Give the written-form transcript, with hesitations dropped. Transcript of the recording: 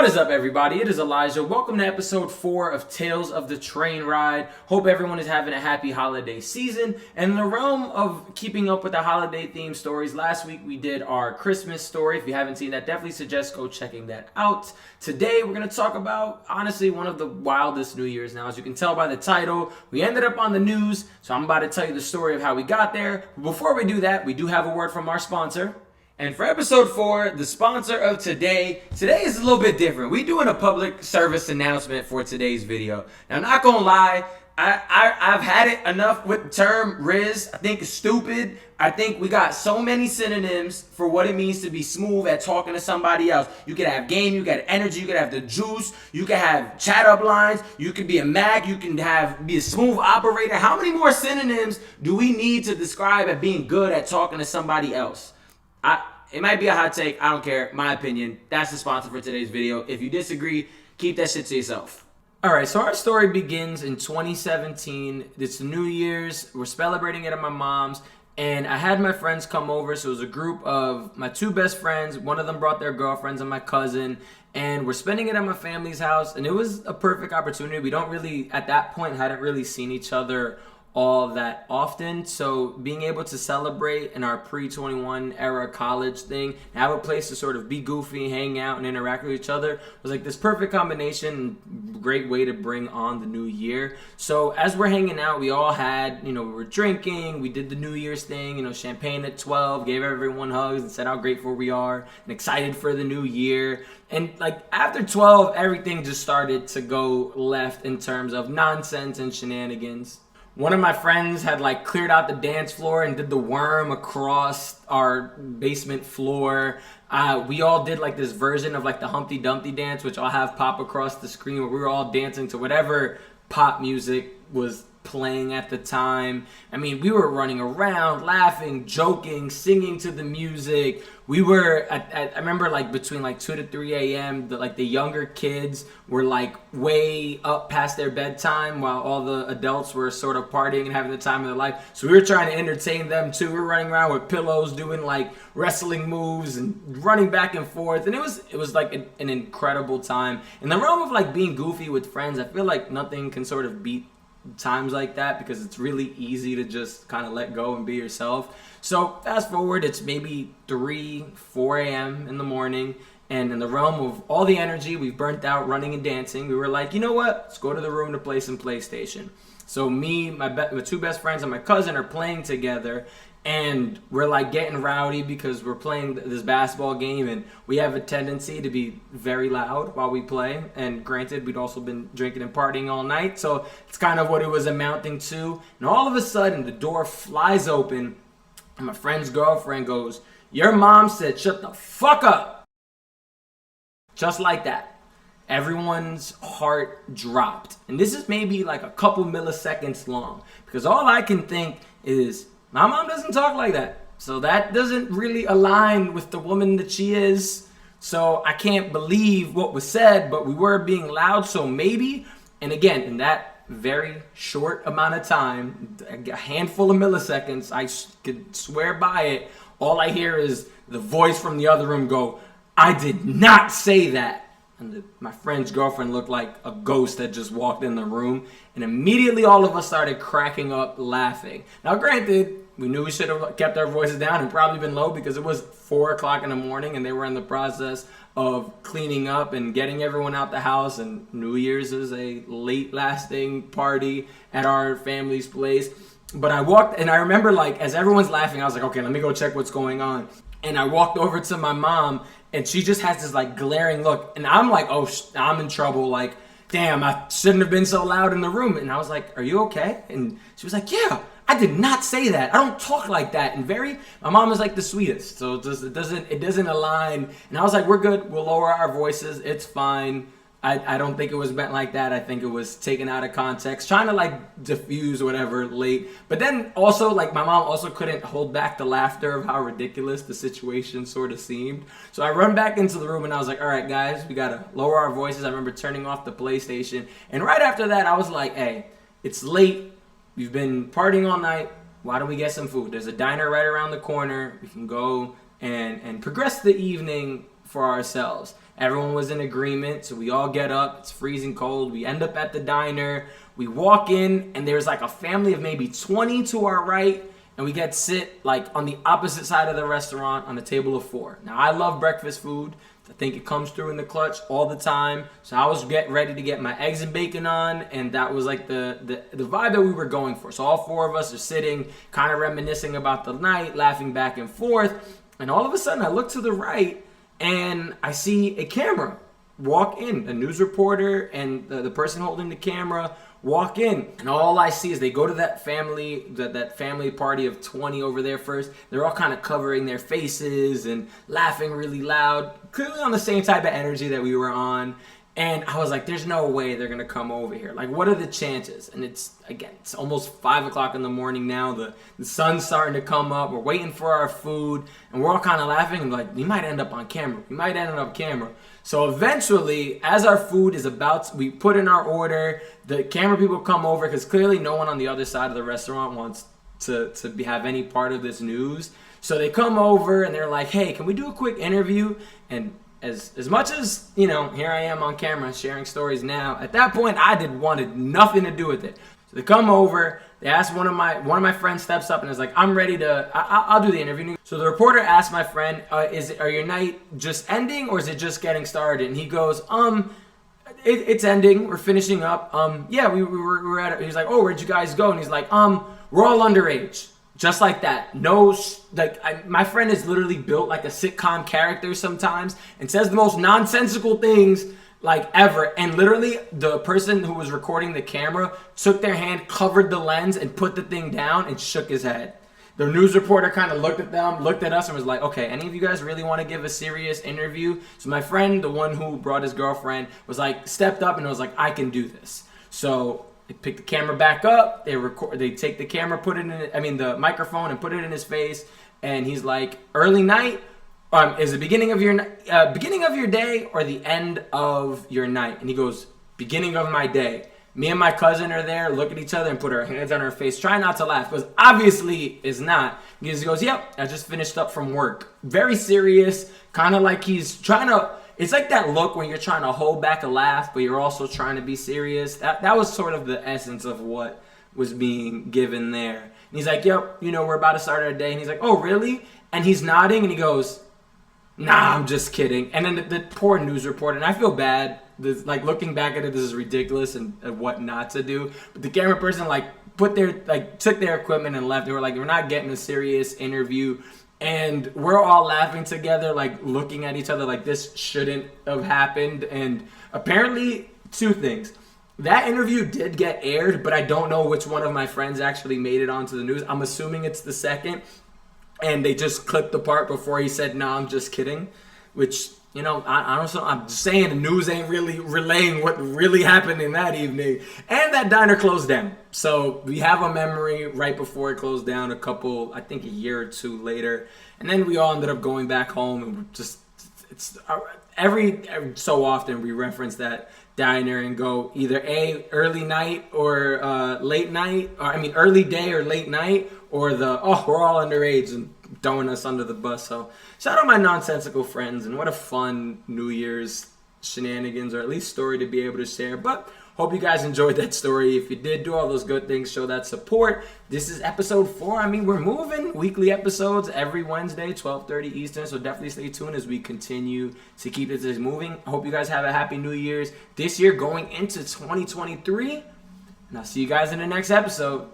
What is up, everybody? It is Elijah. Welcome to episode 4 of Tales of the Train Ride. Hope everyone is having a happy holiday season. And in the realm of keeping up with the holiday themed stories, last week we did our Christmas story. If you haven't seen that, definitely suggest go checking that out. Today we're going to talk about, honestly, one of the wildest New Year's now. As you can tell by the title, we ended up on the news, so I'm about to tell you the story of how we got there. But before we do that, we do have a word from our sponsor. And for episode 4, the sponsor of today is a little bit different. We're doing a public service announcement for today's video. Now, not gonna lie, I've had it enough with the term Riz. I think it's stupid. I think we got so many synonyms for what it means to be smooth at talking to somebody else. You could have game, you got energy, you could have the juice, you could have chat up lines, you could be a mag, you can be a smooth operator. How many more synonyms do we need to describe at being good at talking to somebody else? It might be a hot take. I don't care. My opinion. That's the sponsor for today's video. If you disagree, keep that shit to yourself. Alright, so our story begins in 2017. It's New Year's. We're celebrating it at my mom's. And I had my friends come over. So it was a group of my 2 best friends. One of them brought their girlfriends and my cousin. And we're spending it at my family's house. And it was a perfect opportunity. We don't really, at that point, hadn't really seen each other all that often, so being able to celebrate in our pre-21 era college thing, have a place to sort of be goofy, hang out, and interact with each other was like this perfect combination, great way to bring on the new year. So as we're hanging out, we all had, we were drinking, we did the New Year's thing, champagne at 12, gave everyone hugs and said how grateful we are and excited for the new year. And like after 12, everything just started to go left in terms of nonsense and shenanigans. One of my friends had cleared out the dance floor and did the worm across our basement floor. We all did this version of the Humpty Dumpty dance, which I'll have pop across the screen, where we were all dancing to whatever pop music was playing at the time. I mean, we were running around, laughing, joking, singing to the music. We were I remember between 2 to 3 a.m. the younger kids were way up past their bedtime while all the adults were sort of partying and having the time of their life. So we were trying to entertain them too. We were running around with pillows, doing wrestling moves and running back and forth. And it was an incredible time. In the realm of being goofy with friends, I feel like nothing can sort of beat times like that, because it's really easy to just kind of let go and be yourself. So fast forward, it's maybe 4 a.m. in the morning, and in the realm of all the energy we've burnt out running and dancing, we were like, you know what, let's go to the room to play some PlayStation. So me, my 2 best friends and my cousin are playing together, and we're getting rowdy because we're playing this basketball game, and we have a tendency to be very loud while we play. And granted, we'd also been drinking and partying all night, so it's kind of what it was amounting to. And all of a sudden, the door flies open, and my friend's girlfriend goes, "Your mom said shut the fuck up." Just like that. Everyone's heart dropped. And this is maybe a couple milliseconds long, because all I can think is, my mom doesn't talk like that. So that doesn't really align with the woman that she is. So I can't believe what was said, but we were being loud, so maybe. And again, in that very short amount of time, a handful of milliseconds, I could swear by it, all I hear is the voice from the other room go, "I did not say that." And my friend's girlfriend looked like a ghost that just walked in the room. And immediately all of us started cracking up laughing. Now granted, we knew we should have kept our voices down and probably been low, because it was 4 o'clock in the morning and they were in the process of cleaning up and getting everyone out the house. And New Year's is a late lasting party at our family's place. But I walked, and I remember as everyone's laughing, I was like, okay, let me go check what's going on. And I walked over to my mom, and she just has this glaring look. And I'm like, oh, I'm in trouble. Damn, I shouldn't have been so loud in the room. And I was like, are you okay? And she was like, yeah, I did not say that. I don't talk like that. And my mom is the sweetest. So it doesn't align. And I was like, we're good. We'll lower our voices. It's fine. I don't think it was meant like that. I think it was taken out of context, trying to diffuse whatever late. But then also my mom also couldn't hold back the laughter of how ridiculous the situation sort of seemed. So I run back into the room and I was like, all right, guys, we got to lower our voices. I remember turning off the PlayStation. And right after that, I was like, hey, it's late. We've been partying all night. Why don't we get some food? There's a diner right around the corner. We can go and progress the evening for ourselves. Everyone was in agreement, so we all get up. It's freezing cold. We end up at the diner. We walk in, and there's like a family of maybe 20 to our right, and we get to sit like on the opposite side of the restaurant on a table of 4. Now, I love breakfast food. I think it comes through in the clutch all the time. So I was ready to get my eggs and bacon on, and that was like the vibe that we were going for. So all 4 of us are sitting, kind of reminiscing about the night, laughing back and forth. And all of a sudden, I look to the right, and I see a camera walk in. A news reporter and the person holding the camera walk in, and all I see is they go to that family party of 20 over there first. They're all kind of covering their faces and laughing really loud, clearly on the same type of energy that we were on. And I was like, there's no way they're gonna come over here. Like, what are the chances? And it's almost 5 o'clock in the morning now. The sun's starting to come up. We're waiting for our food, and we're all kind of laughing and like, we might end up on camera. So eventually, as our food is we put in our order, the camera people come over because clearly no one on the other side of the restaurant wants to have any part of this news. So they come over and they're like, hey, can we do a quick interview? And as much as, here I am on camera sharing stories now, at that point I wanted nothing to do with it. So they come over, they ask one of my friends steps up and is like, I'm ready to, I'll do the interview. So the reporter asked my friend, are your night just ending or is it just getting started? And he goes, it's ending, we're finishing up. Yeah, we're at it. He's like, oh, where'd you guys go? And he's like, we're all underage. Just like that. My friend is literally built like a sitcom character sometimes and says the most nonsensical things like ever. And literally the person who was recording the camera took their hand, covered the lens, and put the thing down and shook his head. The news reporter kind of looked at them, looked at us, and was like, okay, any of you guys really want to give a serious interview? So my friend, the one who brought his girlfriend, was like, stepped up and was like, I can do this. So they pick the camera back up. They take the camera, the microphone, and put it in his face. And he's like, "Early night, is the beginning of your day or the end of your night?" And he goes, "Beginning of my day." Me and my cousin are there, look at each other, and put our hands on our face. Try not to laugh, because obviously it's not. He just goes, "Yep, I just finished up from work." Very serious, kind of like he's trying to. It's like that look when you're trying to hold back a laugh, but you're also trying to be serious. That was sort of the essence of what was being given there. And he's like, yep, we're about to start our day. And he's like, oh, really? And he's nodding, and he goes, nah, I'm just kidding. And then the poor news reporter, and I feel bad. Looking back at it, this is ridiculous and what not to do. But the camera person, took their equipment and left. They were like, we're not getting a serious interview. And we're all laughing together, looking at each other like this shouldn't have happened. And apparently, 2 things. That interview did get aired, but I don't know which one of my friends actually made it onto the news. I'm assuming it's the second. And they just clipped the part before he said, "No, I'm just kidding," which, I'm just saying the news ain't really relaying what really happened in that evening. And that diner closed down. So we have a memory right before it closed down a year or 2 later. And then we all ended up going back home, and every so often we reference that diner and go either early night or late night, early day or late night, or we're all underage and throwing us under the bus. So shout out my nonsensical friends, and what a fun New Year's shenanigans, or at least story to be able to share. But hope you guys enjoyed that story. If you did, do all those good things, show that support. This is episode 4. We're moving. Weekly episodes every Wednesday, 12:30 Eastern. So definitely stay tuned as we continue to keep this moving. I hope you guys have a happy New Year's this year going into 2023. And I'll see you guys in the next episode.